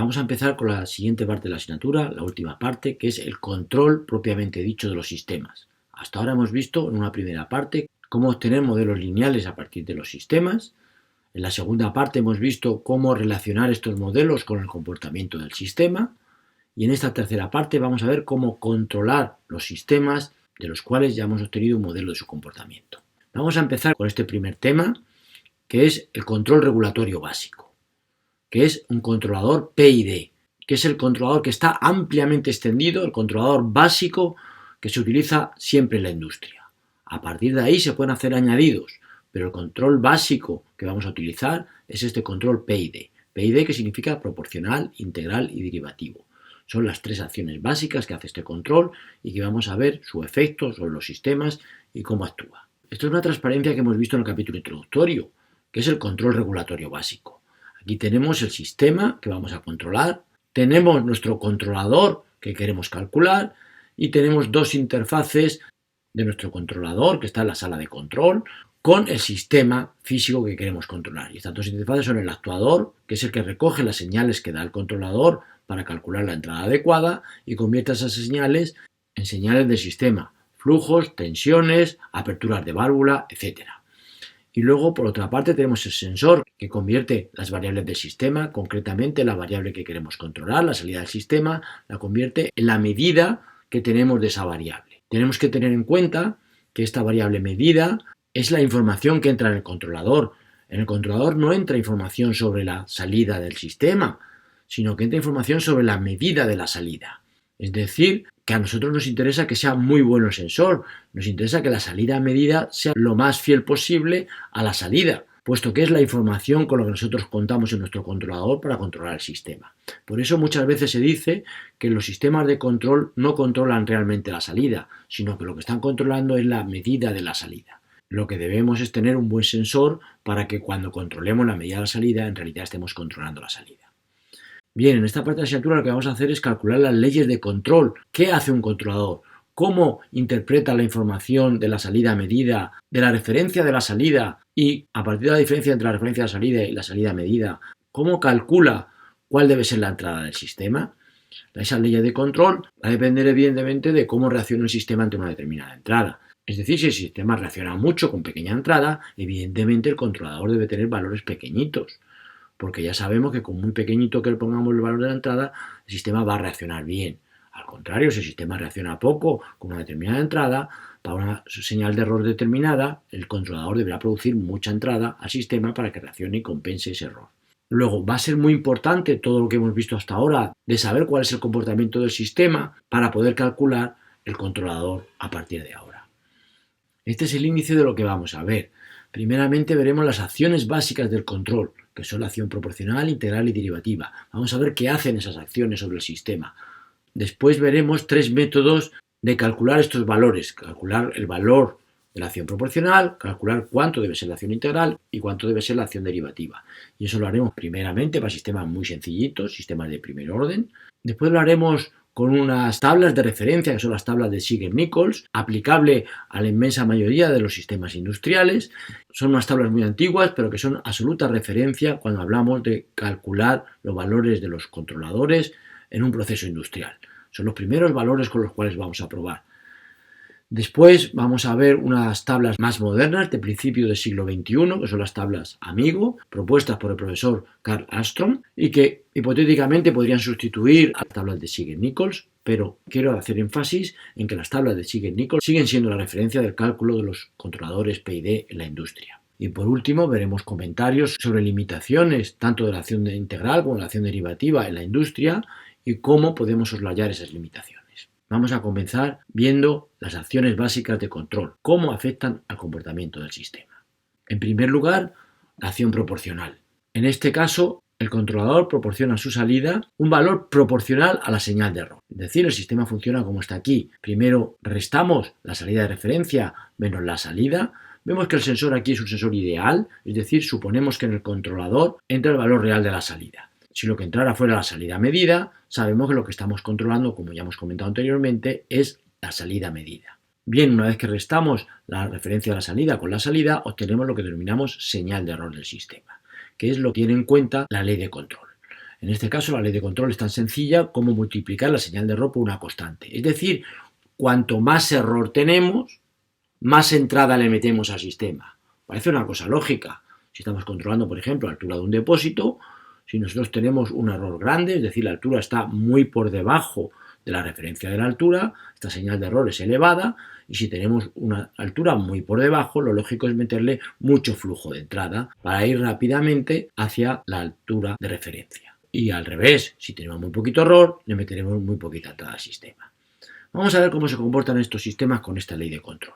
vamos a empezar con la siguiente parte de la asignatura, la última parte, que es el control propiamente dicho de los sistemas. Hasta ahora hemos visto en una primera parte cómo obtener modelos lineales a partir de los sistemas. En la segunda parte hemos visto cómo relacionar estos modelos con el comportamiento del sistema. Y en esta tercera parte vamos a ver cómo controlar los sistemas de los cuales ya hemos obtenido un modelo de su comportamiento. Vamos a empezar con este primer tema, que es el control regulatorio básico, que es un controlador PID, que es el controlador que está ampliamente extendido, el controlador básico que se utiliza siempre en la industria. A partir de ahí se pueden hacer añadidos, pero el control básico que vamos a utilizar es este control PID. PID que significa proporcional, integral y derivativo. Son las tres acciones básicas que hace este control y que vamos a ver su efecto sobre los sistemas y cómo actúa. Esto es una transparencia que hemos visto en el capítulo introductorio, que es el control regulatorio básico. Aquí tenemos el sistema que vamos a controlar, tenemos nuestro controlador que queremos calcular y tenemos dos interfaces de nuestro controlador que está en la sala de control con el sistema físico que queremos controlar. Y estas dos interfaces son el actuador, que es el que recoge las señales que da el controlador para calcular la entrada adecuada y convierte esas señales en señales del sistema, flujos, tensiones, aperturas de válvula, etc. Y luego, por otra parte, tenemos el sensor que convierte las variables del sistema, concretamente la variable que queremos controlar, la salida del sistema, la convierte en la medida que tenemos de esa variable. Tenemos que tener en cuenta que esta variable medida es la información que entra en el controlador. En el controlador no entra información sobre la salida del sistema, sino que entra información sobre la medida de la salida. Es decir, que a nosotros nos interesa que sea muy bueno el sensor, nos interesa que la salida medida sea lo más fiel posible a la salida, puesto que es la información con la que nosotros contamos en nuestro controlador para controlar el sistema. Por eso muchas veces se dice que los sistemas de control no controlan realmente la salida, sino que lo que están controlando es la medida de la salida. Lo que debemos es tener un buen sensor para que cuando controlemos la medida de la salida, en realidad estemos controlando la salida. Bien, en esta parte de la asignatura lo que vamos a hacer es calcular las leyes de control. ¿Qué hace un controlador? ¿Cómo interpreta la información de la salida medida, de la referencia de la salida y a partir de la diferencia entre la referencia de la salida y la salida medida, cómo calcula cuál debe ser la entrada del sistema? Esa ley de control va a depender evidentemente de cómo reacciona el sistema ante una determinada entrada. Es decir, si el sistema reacciona mucho con pequeña entrada, evidentemente el controlador debe tener valores pequeñitos, porque ya sabemos que con muy pequeñito que le pongamos el valor de la entrada, el sistema va a reaccionar bien. Al contrario, si el sistema reacciona poco con una determinada entrada, para una señal de error determinada, el controlador deberá producir mucha entrada al sistema para que reaccione y compense ese error. Luego, va a ser muy importante todo lo que hemos visto hasta ahora de saber cuál es el comportamiento del sistema para poder calcular el controlador a partir de ahora. Este es el índice de lo que vamos a ver. Primeramente veremos las acciones básicas del control, que son la acción proporcional, integral y derivativa. Vamos a ver qué hacen esas acciones sobre el sistema. Después veremos tres métodos de calcular estos valores. Calcular el valor de la acción proporcional, calcular cuánto debe ser la acción integral y cuánto debe ser la acción derivativa. Y eso lo haremos primeramente para sistemas muy sencillitos, sistemas de primer orden. Después lo haremos con unas tablas de referencia, que son las tablas de Siegel-Nichols, aplicable a la inmensa mayoría de los sistemas industriales. Son unas tablas muy antiguas, pero que son absoluta referencia cuando hablamos de calcular los valores de los controladores en un proceso industrial. Son los primeros valores con los cuales vamos a probar. Después vamos a ver unas tablas más modernas de principios del siglo XXI, que son las tablas Amigo, propuestas por el profesor Carl Armstrong y que hipotéticamente podrían sustituir a las tablas de Siegel-Nichols, pero quiero hacer énfasis en que las tablas de Siegel-Nichols siguen siendo la referencia del cálculo de los controladores PID en la industria. Y por último veremos comentarios sobre limitaciones tanto de la acción integral como de la acción derivativa en la industria y cómo podemos soslayar esas limitaciones. Vamos a comenzar viendo las acciones básicas de control, cómo afectan al comportamiento del sistema. En primer lugar, la acción proporcional. En este caso, el controlador proporciona a su salida un valor proporcional a la señal de error. Es decir, el sistema funciona como está aquí. Primero restamos la salida de referencia menos la salida. Vemos que el sensor aquí es un sensor ideal, es decir, suponemos que en el controlador entra el valor real de la salida. Si lo que entrara fuera la salida medida, sabemos que lo que estamos controlando, como ya hemos comentado anteriormente, es la salida medida. Bien, una vez que restamos la referencia de la salida con la salida, obtenemos lo que denominamos señal de error del sistema, que es lo que tiene en cuenta la ley de control. En este caso, la ley de control es tan sencilla como multiplicar la señal de error por una constante. Es decir, cuanto más error tenemos, más entrada le metemos al sistema. Parece una cosa lógica. Si estamos controlando, por ejemplo, la altura de un depósito, si nosotros tenemos un error grande, es decir, la altura está muy por debajo de la referencia de la altura, esta señal de error es elevada, y si tenemos una altura muy por debajo, lo lógico es meterle mucho flujo de entrada para ir rápidamente hacia la altura de referencia. Y al revés, si tenemos muy poquito error, le meteremos muy poquita entrada al sistema. Vamos a ver cómo se comportan estos sistemas con esta ley de control.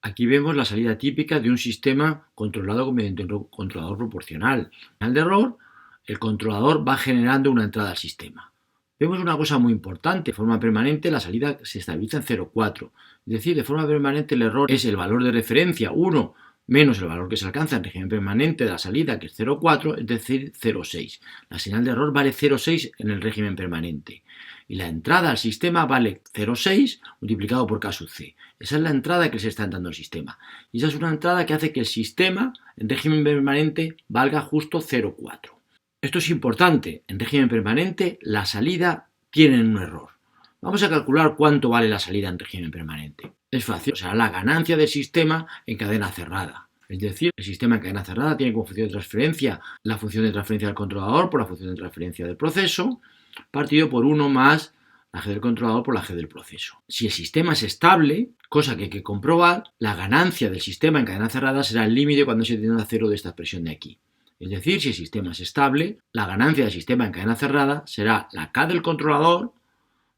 Aquí vemos la salida típica de un sistema controlado mediante un controlador proporcional. Al de error, el controlador va generando una entrada al sistema. Vemos una cosa muy importante, de forma permanente la salida se estabiliza en 0,4. Es decir, de forma permanente el error es el valor de referencia 1 menos el valor que se alcanza en régimen permanente de la salida, que es 0,4, es decir, 0,6. La señal de error vale 0,6 en el régimen permanente. Y la entrada al sistema vale 0,6 multiplicado por K sub C. Esa es la entrada que se está dando al sistema. Y esa es una entrada que hace que el sistema en régimen permanente valga justo 0,4. Esto es importante. En régimen permanente la salida tiene un error. Vamos a calcular cuánto vale la salida en régimen permanente. Es fácil, será la ganancia del sistema en cadena cerrada. Es decir, el sistema en cadena cerrada tiene como función de transferencia la función de transferencia del controlador por la función de transferencia del proceso, partido por 1 más la g del controlador por la g del proceso. Si el sistema es estable, cosa que hay que comprobar, la ganancia del sistema en cadena cerrada será el límite cuando se tienda a cero de esta expresión de aquí. Es decir, si el sistema es estable, la ganancia del sistema en cadena cerrada será la k del controlador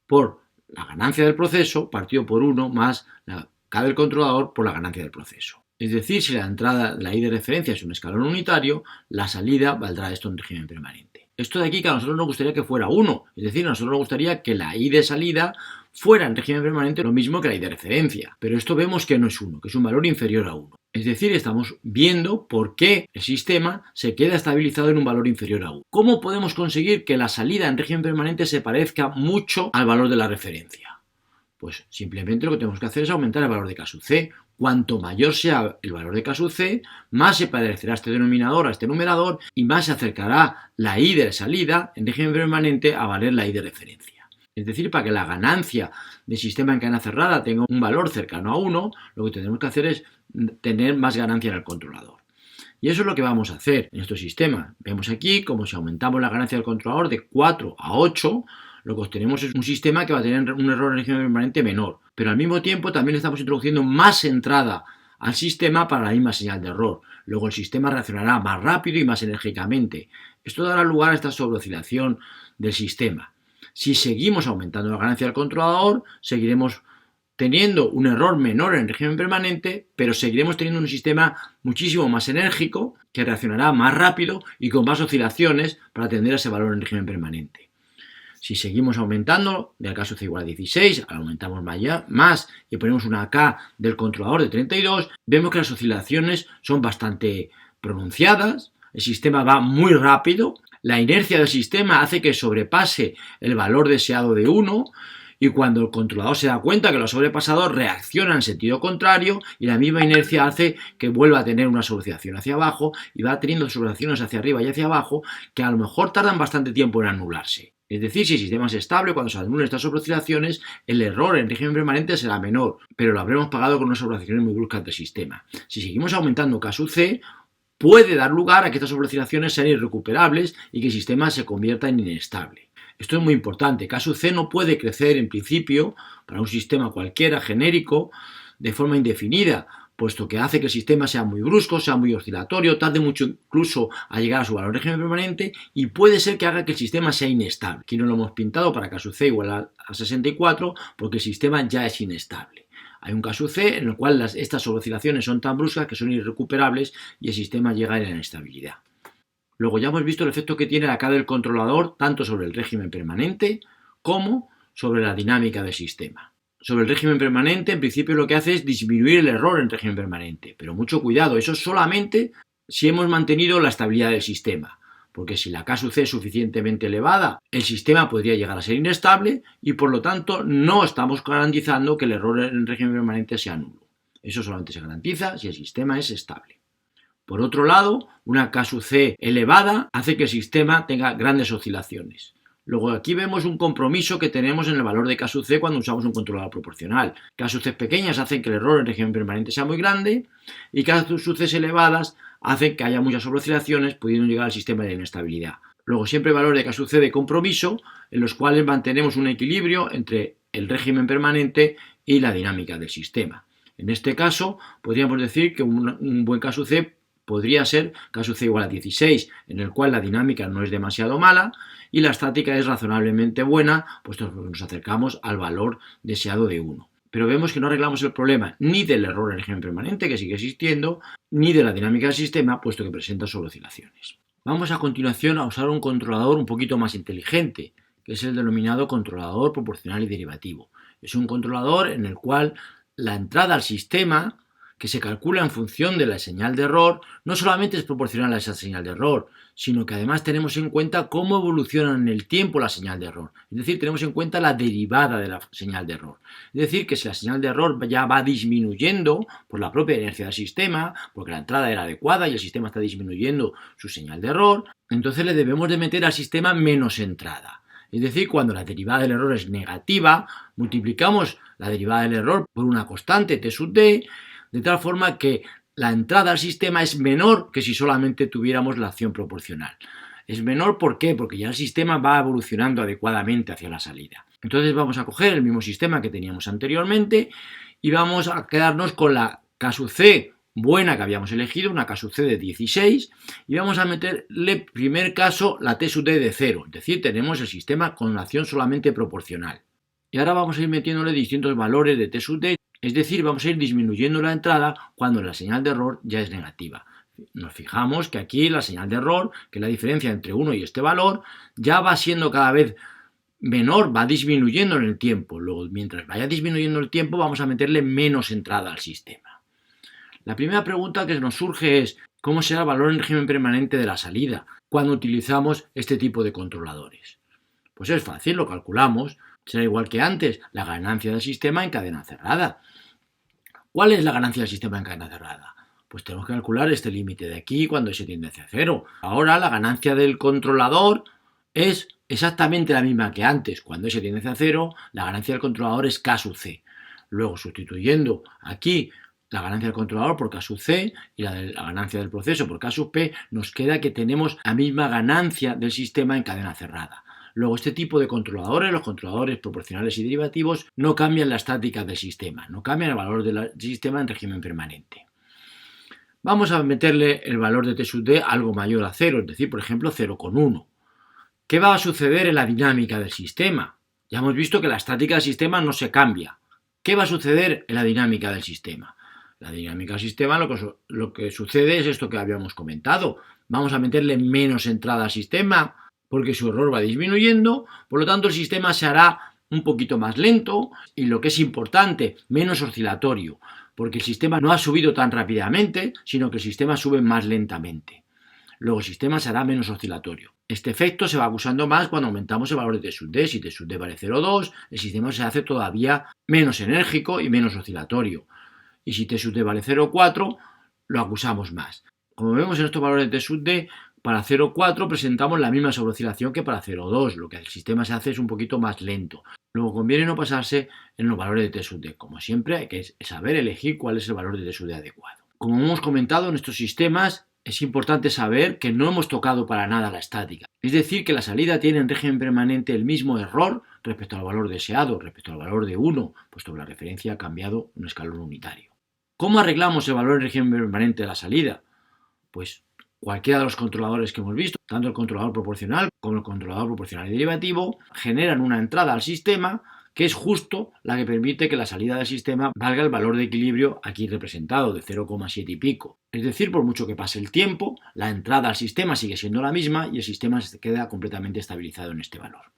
por la ganancia del proceso partido por 1 más la k del controlador por la ganancia del proceso. Es decir, si la entrada, la i de referencia es un escalón unitario, la salida valdrá esto en régimen permanente. Esto de aquí que a nosotros nos gustaría que fuera 1, es decir, a nosotros nos gustaría que la i de salida fuera en régimen permanente lo mismo que la i de referencia, pero esto vemos que no es 1, que es un valor inferior a 1. Es decir, estamos viendo por qué el sistema se queda estabilizado en un valor inferior a 1. ¿Cómo podemos conseguir que la salida en régimen permanente se parezca mucho al valor de la referencia? Pues simplemente lo que tenemos que hacer es aumentar el valor de K sub C. Cuanto mayor sea el valor de K sub C, más se parecerá este denominador a este numerador y más se acercará la i de salida en régimen permanente a valer la i de referencia. Es decir, para que la ganancia del sistema en cadena cerrada tenga un valor cercano a 1, lo que tenemos que hacer es tener más ganancia en el controlador. Y eso es lo que vamos a hacer en nuestro sistema. Vemos aquí como si aumentamos la ganancia del controlador de 4 a 8, lo que obtenemos es un sistema que va a tener un error en régimen permanente menor. Pero al mismo tiempo también estamos introduciendo más entrada al sistema para la misma señal de error. Luego el sistema reaccionará más rápido y más enérgicamente. Esto dará lugar a esta sobreoscilación del sistema. Si seguimos aumentando la ganancia del controlador, seguiremos teniendo un error menor en régimen permanente, pero seguiremos teniendo un sistema muchísimo más enérgico que reaccionará más rápido y con más oscilaciones para atender a ese valor en régimen permanente. Si seguimos aumentando, del caso c igual a 16, aumentamos más y ponemos una K del controlador de 32, vemos que las oscilaciones son bastante pronunciadas, el sistema va muy rápido, la inercia del sistema hace que sobrepase el valor deseado de 1 y cuando el controlador se da cuenta que lo ha sobrepasado reacciona en sentido contrario y la misma inercia hace que vuelva a tener una sobreoscilación hacia abajo y va teniendo sobreoscilaciones hacia arriba y hacia abajo que a lo mejor tardan bastante tiempo en anularse. Es decir, si el sistema es estable, cuando se anulen estas sobreoscilaciones, el error en régimen permanente será menor, pero lo habremos pagado con unas sobreoscilaciones muy bruscas del sistema. Si seguimos aumentando K sub C, puede dar lugar a que estas sobreoscilaciones sean irrecuperables y que el sistema se convierta en inestable. Esto es muy importante. K sub C no puede crecer en principio para un sistema cualquiera genérico de forma indefinida, puesto que hace que el sistema sea muy brusco, sea muy oscilatorio, tarde mucho incluso a llegar a su valor de régimen permanente y puede ser que haga que el sistema sea inestable. Aquí no lo hemos pintado para K sub C igual a 64 porque el sistema ya es inestable. Hay un K sub C en el cual estas oscilaciones son tan bruscas que son irrecuperables y el sistema llega a la inestabilidad. Luego ya hemos visto el efecto que tiene la K del controlador tanto sobre el régimen permanente como sobre la dinámica del sistema. Sobre el régimen permanente, en principio lo que hace es disminuir el error en régimen permanente, pero mucho cuidado, eso solamente si hemos mantenido la estabilidad del sistema, porque si la K sub C es suficientemente elevada, el sistema podría llegar a ser inestable y por lo tanto no estamos garantizando que el error en régimen permanente sea nulo. Eso solamente se garantiza si el sistema es estable. Por otro lado, una K sub C elevada hace que el sistema tenga grandes oscilaciones. Luego aquí vemos un compromiso que tenemos en el valor de K sub C cuando usamos un controlador proporcional. K sub C pequeñas hacen que el error en régimen permanente sea muy grande y K sub C elevadas hacen que haya muchas sobreoscilaciones, pudiendo llegar al sistema de inestabilidad. Luego siempre valores de K sub C de compromiso en los cuales mantenemos un equilibrio entre el régimen permanente y la dinámica del sistema. En este caso podríamos decir que un buen K sub C podría ser K sub C igual a 16, en el cual la dinámica no es demasiado mala y la estática es razonablemente buena, puesto que nos acercamos al valor deseado de 1. Pero vemos que no arreglamos el problema ni del error en régimen permanente, que sigue existiendo, ni de la dinámica del sistema, puesto que presenta sobreoscilaciones. Vamos a continuación a usar un controlador un poquito más inteligente, que es el denominado controlador proporcional y derivativo. Es un controlador en el cual la entrada al sistema, que se calcula en función de la señal de error, no solamente es proporcional a esa señal de error, sino que además tenemos en cuenta cómo evoluciona en el tiempo la señal de error. Es decir, tenemos en cuenta la derivada de la señal de error. Es decir, que si la señal de error ya va disminuyendo por la propia inercia del sistema, porque la entrada era adecuada y el sistema está disminuyendo su señal de error, entonces le debemos de meter al sistema menos entrada. Es decir, cuando la derivada del error es negativa, multiplicamos la derivada del error por una constante t sub d, de tal forma que la entrada al sistema es menor que si solamente tuviéramos la acción proporcional. Es menor, ¿por qué? Porque ya el sistema va evolucionando adecuadamente hacia la salida. Entonces vamos a coger el mismo sistema que teníamos anteriormente y vamos a quedarnos con la K sub C buena que habíamos elegido, una K sub C de 16, y vamos a meterle, en primer caso, la T sub D de 0, es decir, tenemos el sistema con acción solamente proporcional. Y ahora vamos a ir metiéndole distintos valores de T sub D, es decir, vamos a ir disminuyendo la entrada cuando la señal de error ya es negativa. Nos fijamos que aquí la señal de error, que es la diferencia entre 1 y este valor, ya va siendo cada vez menor, va disminuyendo en el tiempo. Luego, mientras vaya disminuyendo el tiempo, vamos a meterle menos entrada al sistema. La primera pregunta que nos surge es, ¿cómo será el valor en régimen permanente de la salida cuando utilizamos este tipo de controladores? Pues es fácil, lo calculamos. Será igual que antes, la ganancia del sistema en cadena cerrada. ¿Cuál es la ganancia del sistema en cadena cerrada? Pues tenemos que calcular este límite de aquí cuando S tiende hacia 0. Ahora la ganancia del controlador es exactamente la misma que antes. Cuando S tiende hacia 0, la ganancia del controlador es K sub C. Luego, sustituyendo aquí la ganancia del controlador por K sub C y la ganancia del proceso por K sub P, nos queda que tenemos la misma ganancia del sistema en cadena cerrada. Luego, este tipo de controladores, los controladores proporcionales y derivativos, no cambian la estática del sistema, no cambian el valor del sistema en régimen permanente. Vamos a meterle el valor de T sub D algo mayor a 0, es decir, por ejemplo, 0,1. ¿Qué va a suceder en la dinámica del sistema? Ya hemos visto que la estática del sistema no se cambia. ¿Qué va a suceder en la dinámica del sistema? La dinámica del sistema lo que sucede es esto que habíamos comentado. Vamos a meterle menos entrada al sistema porque su error va disminuyendo, por lo tanto el sistema se hará un poquito más lento y, lo que es importante, menos oscilatorio, porque el sistema no ha subido tan rápidamente, sino que el sistema sube más lentamente. Luego el sistema se hará menos oscilatorio. Este efecto se va acusando más cuando aumentamos el valor de T sub D. Si T sub D vale 0,2, el sistema se hace todavía menos enérgico y menos oscilatorio. Y si T sub D vale 0,4, lo acusamos más. Como vemos en estos valores de T sub D, para 0,4 presentamos la misma sobreoscilación que para 0,2, lo que el sistema se hace es un poquito más lento. Luego conviene no pasarse en los valores de T sub D. Como siempre, hay que saber elegir cuál es el valor de T sub D adecuado. Como hemos comentado, en estos sistemas es importante saber que no hemos tocado para nada la estática. Es decir, que la salida tiene en régimen permanente el mismo error respecto al valor deseado, respecto al valor de 1, puesto que la referencia ha cambiado un escalón unitario. ¿Cómo arreglamos el valor en régimen permanente de la salida? Pues cualquiera de los controladores que hemos visto, tanto el controlador proporcional como el controlador proporcional y derivativo, generan una entrada al sistema que es justo la que permite que la salida del sistema valga el valor de equilibrio aquí representado de 0,7 y pico. Es decir, por mucho que pase el tiempo, la entrada al sistema sigue siendo la misma y el sistema se queda completamente estabilizado en este valor.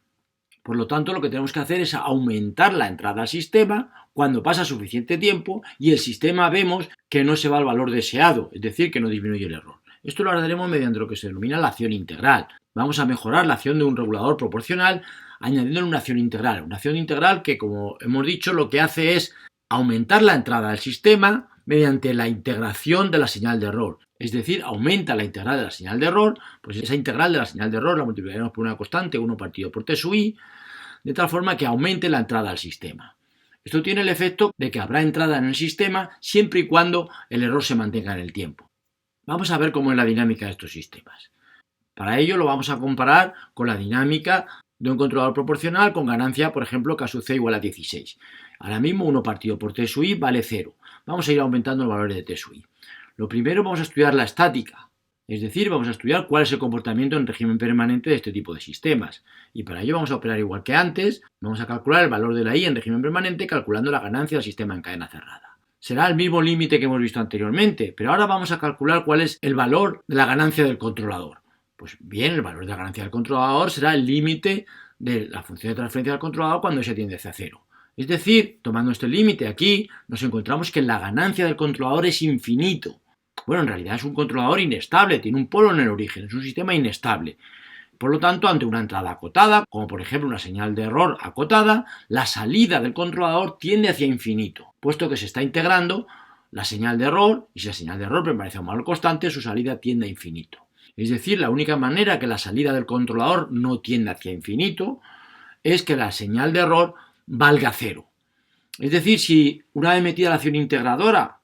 Por lo tanto, lo que tenemos que hacer es aumentar la entrada al sistema cuando pasa suficiente tiempo y el sistema vemos que no se va al valor deseado, es decir, que no disminuye el error. Esto lo haremos mediante lo que se denomina la acción integral. Vamos a mejorar la acción de un regulador proporcional añadiéndole una acción integral que, como hemos dicho, lo que hace es aumentar la entrada al sistema mediante la integración de la señal de error. es decir, aumenta la integral de la señal de error, pues esa integral de la señal de error la multiplicaremos por una constante 1 partido por t sub i, de tal forma que aumente la entrada al sistema. Esto tiene el efecto de que habrá entrada en el sistema siempre y cuando el error se mantenga en el tiempo. Vamos a ver cómo es la dinámica de estos sistemas. Para ello lo vamos a comparar con la dinámica de un controlador proporcional con ganancia, por ejemplo, K sub c igual a 16. Ahora mismo 1 partido por t sub i vale 0. Vamos a ir aumentando los valores de t sub i. Lo primero vamos a estudiar la estática, es decir, vamos a estudiar cuál es el comportamiento en régimen permanente de este tipo de sistemas. Y para ello vamos a operar igual que antes, vamos a calcular el valor de la i en régimen permanente calculando la ganancia del sistema en cadena cerrada. Será el mismo límite que hemos visto anteriormente, pero ahora vamos a calcular cuál es el valor de la ganancia del controlador. Pues bien, el valor de la ganancia del controlador será el límite de la función de transferencia del controlador cuando s tiende hacia 0. Es decir, tomando este límite aquí, nos encontramos que la ganancia del controlador es infinito. Bueno, en realidad es un controlador inestable, tiene un polo en el origen, es un sistema inestable. Por lo tanto, ante una entrada acotada, como por ejemplo una señal de error acotada, la salida del controlador tiende hacia infinito, puesto que se está integrando la señal de error, y si la señal de error permanece a un valor constante, su salida tiende a infinito. Es decir, la única manera que la salida del controlador no tienda hacia infinito es que la señal de error valga 0. Es decir, si una vez metida la acción integradora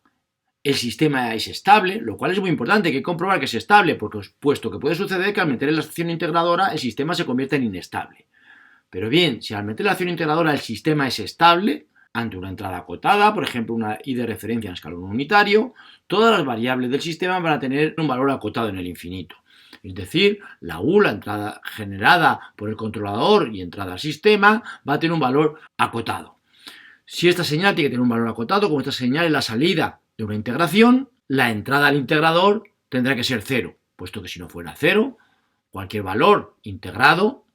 el sistema es estable, lo cual es muy importante, hay que comprobar que es estable, porque puesto que puede suceder que al meter la acción integradora el sistema se convierte en inestable. Pero bien, si al meter la acción integradora el sistema es estable, ante una entrada acotada, por ejemplo una i de referencia en escalón unitario, todas las variables del sistema van a tener un valor acotado en el infinito. Es decir, la u, la entrada generada por el controlador y entrada al sistema, va a tener un valor acotado. Si esta señal tiene que tener un valor acotado, como esta señal es la salida de una integración, la entrada al integrador tendrá que ser 0, puesto que si no fuera 0, cualquier valor integrado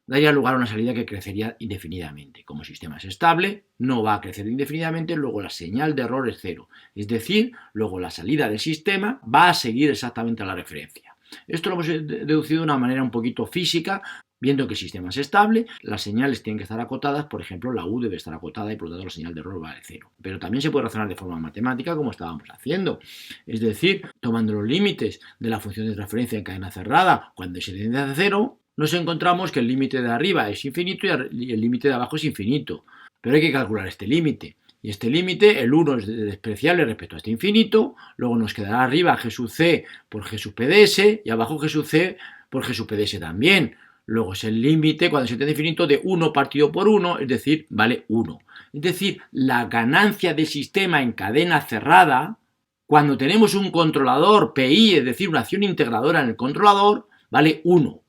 daría lugar a una salida que crecería indefinidamente. Como el sistema es estable, no va a crecer indefinidamente, luego la señal de error es 0. Es decir, luego la salida del sistema va a seguir exactamente a la referencia. Esto lo hemos deducido de una manera un poquito física, viendo que el sistema es estable, las señales tienen que estar acotadas, por ejemplo, la U debe estar acotada y por lo tanto la señal de error vale 0. Pero también se puede razonar de forma matemática como estábamos haciendo. Es decir, tomando los límites de la función de transferencia en cadena cerrada, cuando se tiende a 0, nos encontramos que el límite de arriba es infinito y el límite de abajo es infinito. Pero hay que calcular este límite. Y este límite, el 1 es despreciable respecto a este infinito, luego nos quedará arriba G sub C por G sub PDS y abajo G sub C por G sub PDS también. Luego es el límite cuando se tiende a infinito de 1 partido por 1, es decir, vale 1. Es decir, la ganancia del sistema en cadena cerrada, cuando tenemos un controlador PI, es decir, una acción integradora en el controlador, vale 1.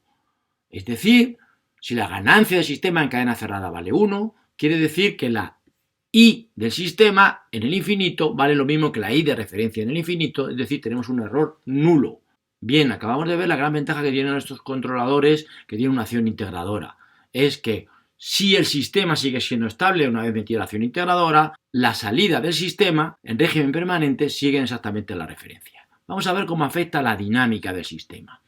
Es decir, si la ganancia del sistema en cadena cerrada vale 1, quiere decir que la I del sistema en el infinito vale lo mismo que la I de referencia en el infinito, es decir, tenemos un error nulo. Bien, acabamos de ver la gran ventaja que tienen estos controladores que tienen una acción integradora. Es que si el sistema sigue siendo estable una vez metida la acción integradora, la salida del sistema en régimen permanente sigue exactamente la referencia. Vamos a ver cómo afecta la dinámica del sistema.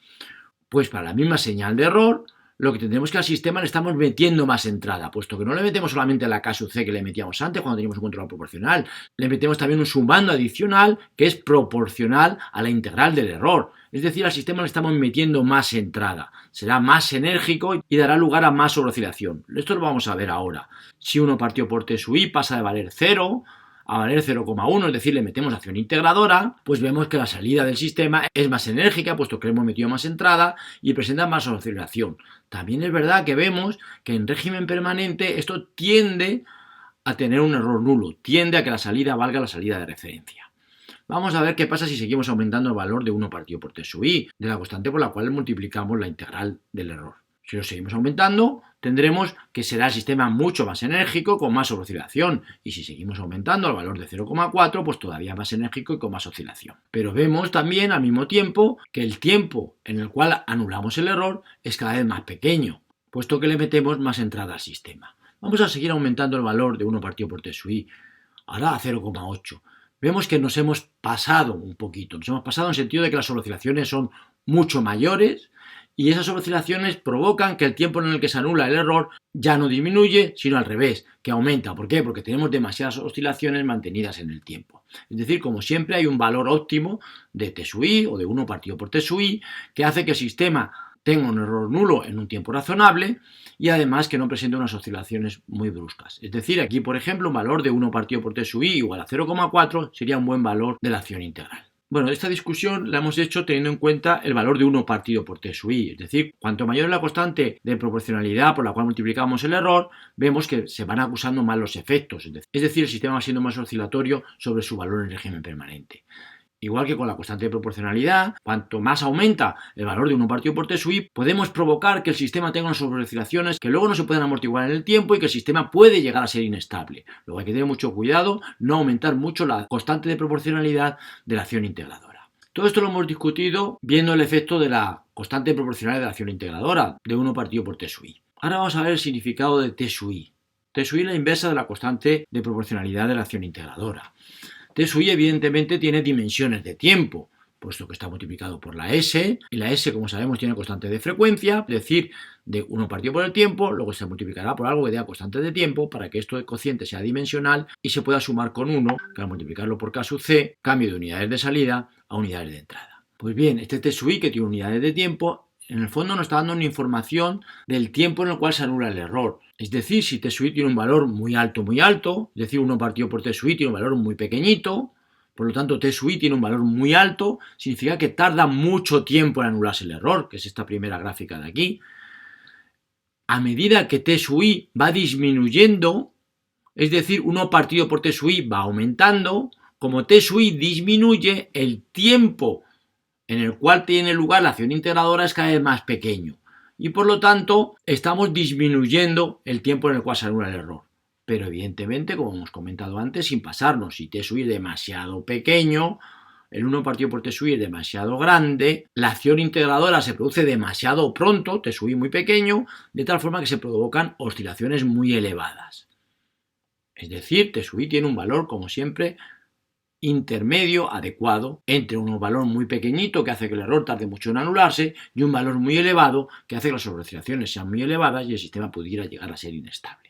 Pues para la misma señal de error, lo que tendremos es que al sistema le estamos metiendo más entrada, puesto que no le metemos solamente la K sub C que le metíamos antes cuando teníamos un control proporcional, le metemos también un sumando adicional que es proporcional a la integral del error. Es decir, al sistema le estamos metiendo más entrada, será más enérgico y dará lugar a más sobreoscilación. Esto lo vamos a ver ahora. Si 1 partido por t sub i pasa de valer 0 a valer 0,1, es decir, le metemos acción integradora, pues vemos que la salida del sistema es más enérgica, puesto que le hemos metido más entrada y presenta más oscilación. También es verdad que vemos que en régimen permanente esto tiende a tener un error nulo, tiende a que la salida valga la salida de referencia. Vamos a ver qué pasa si seguimos aumentando el valor de 1 partido por t sub i, de la constante por la cual multiplicamos la integral del error. Si lo seguimos aumentando, tendremos que será el sistema mucho más enérgico con más oscilación. Y si seguimos aumentando el valor de 0,4, pues todavía más enérgico y con más oscilación. Pero vemos también al mismo tiempo que el tiempo en el cual anulamos el error es cada vez más pequeño, puesto que le metemos más entrada al sistema. Vamos a seguir aumentando el valor de 1 partido por t sub i, ahora a 0,8. Vemos que nos hemos pasado un poquito, nos hemos pasado en el sentido de que las oscilaciones son mucho mayores, y esas oscilaciones provocan que el tiempo en el que se anula el error ya no disminuye, sino al revés, que aumenta. ¿Por qué? Porque tenemos demasiadas oscilaciones mantenidas en el tiempo. Es decir, como siempre hay un valor óptimo de T sub i o de 1 partido por T sub i que hace que el sistema tenga un error nulo en un tiempo razonable y además que no presente unas oscilaciones muy bruscas. Es decir, aquí por ejemplo un valor de 1 partido por T sub i igual a 0,4 sería un buen valor de la acción integral. Bueno, esta discusión la hemos hecho teniendo en cuenta el valor de 1 partido por T sub i, es decir, cuanto mayor es la constante de proporcionalidad por la cual multiplicamos el error, vemos que se van acusando más los efectos, es decir, el sistema va siendo más oscilatorio sobre su valor en régimen permanente. Igual que con la constante de proporcionalidad, cuanto más aumenta el valor de 1 partido por T sub i, podemos provocar que el sistema tenga unas sobreoscilaciones que luego no se pueden amortiguar en el tiempo y que el sistema puede llegar a ser inestable. Luego hay que tener mucho cuidado, no aumentar mucho la constante de proporcionalidad de la acción integradora. Todo esto lo hemos discutido viendo el efecto de la constante proporcionalidad de la acción integradora, de 1 partido por T sub i. Ahora vamos a ver el significado de T sub i. T sub i es la inversa de la constante de proporcionalidad de la acción integradora. T sub i evidentemente tiene dimensiones de tiempo, puesto que está multiplicado por la S, y la S, como sabemos, tiene constante de frecuencia, es decir, de 1 partido por el tiempo, luego se multiplicará por algo que tenga constante de tiempo para que esto de cociente sea dimensional y se pueda sumar con 1, que al multiplicarlo por K sub C, cambie de unidades de salida a unidades de entrada. Pues bien, este T sub i que tiene unidades de tiempo, en el fondo nos está dando una información del tiempo en el cual se anula el error. Es decir, si T sub i tiene un valor muy alto, es decir, 1 partido por T sub i tiene un valor muy pequeñito, por lo tanto T sub i tiene un valor muy alto, significa que tarda mucho tiempo en anularse el error, que es esta primera gráfica de aquí. A medida que T sub i va disminuyendo, es decir, 1 partido por T sub i va aumentando, como T sub i disminuye, el tiempo en el cual tiene lugar la acción integradora es cada vez más pequeño y por lo tanto estamos disminuyendo el tiempo en el cual se anula el error. Pero evidentemente, como hemos comentado antes, sin pasarnos, si T sub i es demasiado pequeño, el 1 partido por T sub i es demasiado grande, la acción integradora se produce demasiado pronto, T sub i muy pequeño, de tal forma que se provocan oscilaciones muy elevadas. Es decir, T sub i tiene un valor, como siempre, intermedio adecuado entre un valor muy pequeñito que hace que el error tarde mucho en anularse y un valor muy elevado que hace que las sobreoscilaciones sean muy elevadas y el sistema pudiera llegar a ser inestable.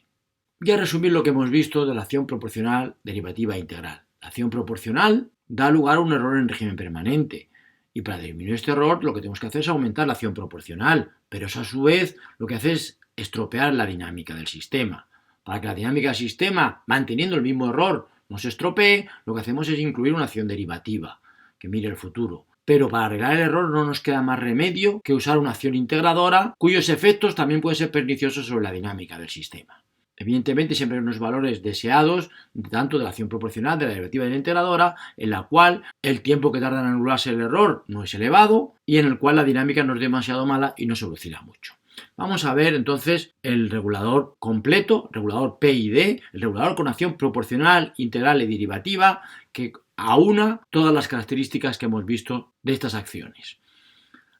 Voy a resumir lo que hemos visto de la acción proporcional derivativa integral. La acción proporcional da lugar a un error en régimen permanente y para disminuir este error lo que tenemos que hacer es aumentar la acción proporcional, pero eso a su vez lo que hace es estropear la dinámica del sistema. Para que la dinámica del sistema, manteniendo el mismo error, no se estropee, lo que hacemos es incluir una acción derivativa que mire el futuro. Pero para arreglar el error no nos queda más remedio que usar una acción integradora cuyos efectos también pueden ser perniciosos sobre la dinámica del sistema. Evidentemente siempre hay unos valores deseados, tanto de la acción proporcional, de la derivativa y de la integradora, en la cual el tiempo que tarda en anularse el error no es elevado y en el cual la dinámica no es demasiado mala y no se oscila mucho. Vamos a ver entonces el regulador completo, regulador PID, el regulador con acción proporcional, integral y derivativa que aúna todas las características que hemos visto de estas acciones.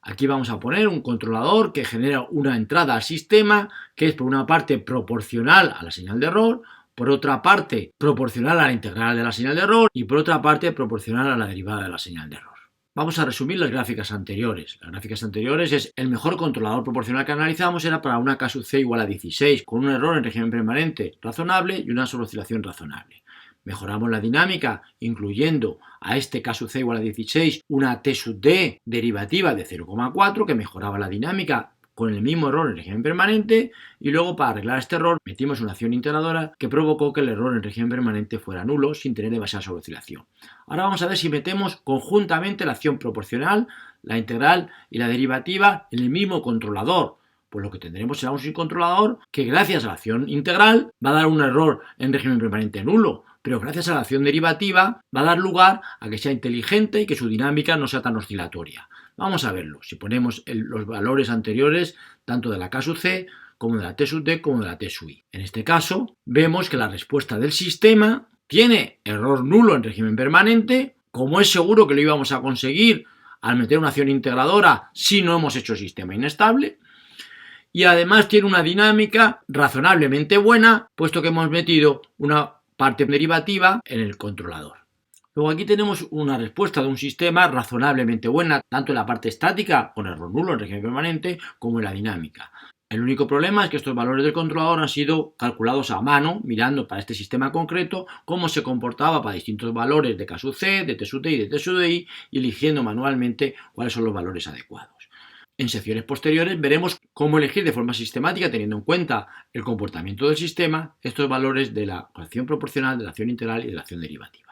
Aquí vamos a poner un controlador que genera una entrada al sistema que es por una parte proporcional a la señal de error, por otra parte proporcional a la integral de la señal de error y por otra parte proporcional a la derivada de la señal de error. Vamos a resumir las gráficas anteriores. Las gráficas anteriores es el mejor controlador proporcional que analizamos era para una K sub C igual a 16, con un error en régimen permanente razonable y una sobreoscilación razonable. Mejoramos la dinámica incluyendo a este K sub C igual a 16 una T sub D derivativa de 0,4 que mejoraba la dinámica con el mismo error en régimen permanente y luego para arreglar este error metimos una acción integradora que provocó que el error en régimen permanente fuera nulo sin tener demasiada sobreoscilación. Ahora vamos a ver si metemos conjuntamente la acción proporcional, la integral y la derivativa en el mismo controlador. Pues lo que tendremos será un controlador que gracias a la acción integral va a dar un error en régimen permanente nulo, pero gracias a la acción derivativa va a dar lugar a que sea inteligente y que su dinámica no sea tan oscilatoria. Vamos a verlo. Si ponemos los valores anteriores, tanto de la K sub C, como de la T sub D, como de la T sub I. En este caso, vemos que la respuesta del sistema tiene error nulo en régimen permanente, como es seguro que lo íbamos a conseguir al meter una acción integradora si no hemos hecho sistema inestable, y además tiene una dinámica razonablemente buena, puesto que hemos metido una parte derivativa en el controlador. Luego aquí tenemos una respuesta de un sistema razonablemente buena, tanto en la parte estática, con error nulo en régimen permanente, como en la dinámica. El único problema es que estos valores del controlador han sido calculados a mano, mirando para este sistema concreto cómo se comportaba para distintos valores de K sub C, de T sub T y de T sub I, y eligiendo manualmente cuáles son los valores adecuados. En secciones posteriores veremos cómo elegir de forma sistemática, teniendo en cuenta el comportamiento del sistema, estos valores de la acción proporcional, de la acción integral y de la acción derivativa.